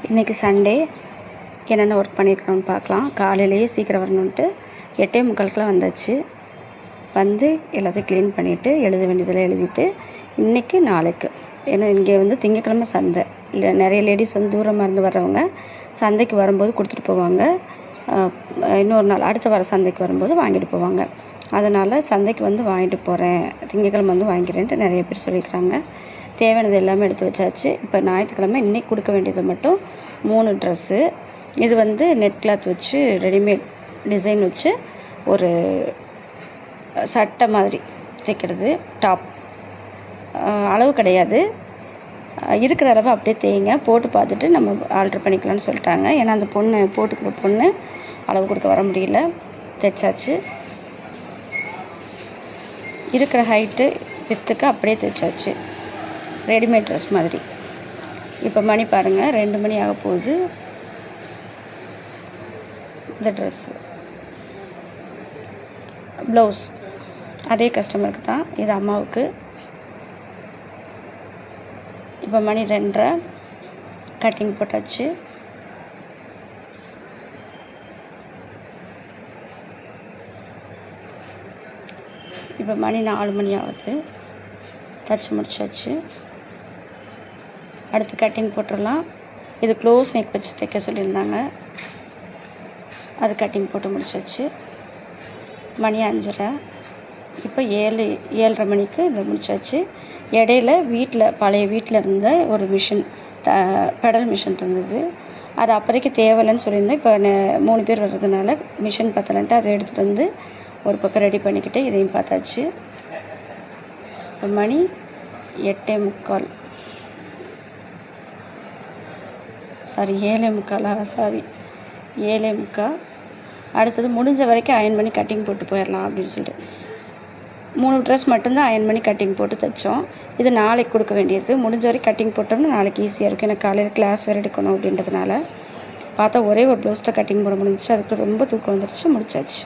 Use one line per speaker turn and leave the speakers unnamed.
இன்றைக்கி சண்டே என்னென்ன ஒர்க் பண்ணியிருக்கணும்னு பார்க்கலாம். காலையிலேயே சீக்கிரம் வரணுன்ட்டு 8:45 வந்தாச்சு. வந்து எல்லாத்தையும் க்ளீன் பண்ணிவிட்டு எழுத வேண்டியதெல்லாம் எழுதிட்டு இன்றைக்கி நாளைக்கு, ஏன்னா இங்கே திங்கக்கிழமை சந்தை இல்லை, நிறைய லேடிஸ் தூரமாக இருந்து வர்றவங்க சந்தைக்கு வரும்போது கொடுத்துட்டு போவாங்க. இன்னொரு நாள் அடுத்த வர சந்தைக்கு வரும்போது வாங்கிட்டு போவாங்க. அதனால் சந்தைக்கு வாங்கிட்டு போகிறேன், திங்கக்கிழமை வாங்கிக்கிறேன்ட்டு நிறைய பேர் சொல்லியிருக்காங்க. தேவையானது எல்லாமே எடுத்து வச்சாச்சு. இப்போ ஞாயிற்றுக்கிழமை இன்றைக்கி கொடுக்க வேண்டியது மட்டும் 3 ட்ரெஸ்ஸு. இது நெட் கிளாத் வச்சு ரெடிமேட் டிசைன் வச்சு ஒரு சட்டை மாதிரி தைக்கிறது. டாப் அளவு கிடையாது, இருக்கிற அளவு அப்படியே தேய்ங்க, போட்டு பார்த்துட்டு நம்ம ஆல்ட்ரு பண்ணிக்கலாம்னு சொல்லிட்டாங்க. ஏன்னா அந்த பொண்ணு போட்டுக்கிற பொண்ணு அளவு கொடுக்க வர முடியல. தைச்சாச்சு, இருக்கிற ஹைட்டு வித்துக்கு அப்படியே தைச்சாச்சு, ரெடிமேட் ட்ரெஸ் மாதிரி. இப்போ மணி பாருங்கள், 2 மணி ஆக போகுது. இந்த ட்ரெஸ்ஸு ப்ளவுஸ் அதே கஸ்டமருக்கு தான், இது அம்மாவுக்கு. இப்போ மணி 2:30, கட்டிங் போட்டாச்சு. இப்போ மணி 4 மணி ஆகுது, தச்சு முடிச்சாச்சு. அடுத்து கட்டிங் போட்டுடலாம். இது க்ளோஸ் நெக் வச்சு தைக்க சொல்லியிருந்தாங்க, அது கட்டிங் போட்டு முடிச்சாச்சு. மணி 5:30, இப்போ 7:30 மணிக்கு இதை முடிச்சாச்சு. இடையில பழைய வீட்டில் இருந்த ஒரு மிஷின், பெடல் மிஷின் இருந்தது, அது அப்போதைக்கு தேவையில்லைன்னு சொல்லியிருந்தேன். இப்போ 3 பேர் வர்றதுனால மிஷின் பத்தலைன்ட்டு அதை எடுத்துகிட்டு ஒரு பக்கம் ரெடி பண்ணிக்கிட்டு இதையும் பார்த்தாச்சு. இப்போ மணி 8:45, சாரி 7:45. அடுத்தது முடிஞ்ச வரைக்கும் அயன் பண்ணி கட்டிங் போட்டு போயிடலாம் அப்படின்னு சொல்லிட்டு 3 ட்ரெஸ் மட்டும்தான் அயன் பண்ணி கட்டிங் போட்டு தைச்சோம். இது நாளைக்கு கொடுக்க வேண்டியது. முடிஞ்ச வரைக்கும் கட்டிங் போட்டோம்னா நாளைக்கு ஈஸியாக இருக்கும். எனக்கு காலையில் கிளாஸ் வேறு எடுக்கணும் அப்படின்றதுனால பார்த்தா ஒரே ஒரு ப்ளவுஸ் தான் கட்டிங் போட முடிஞ்சிச்சு. அதுக்கு ரொம்ப தூக்கம் வந்துடுச்சு, முடிச்சாச்சு.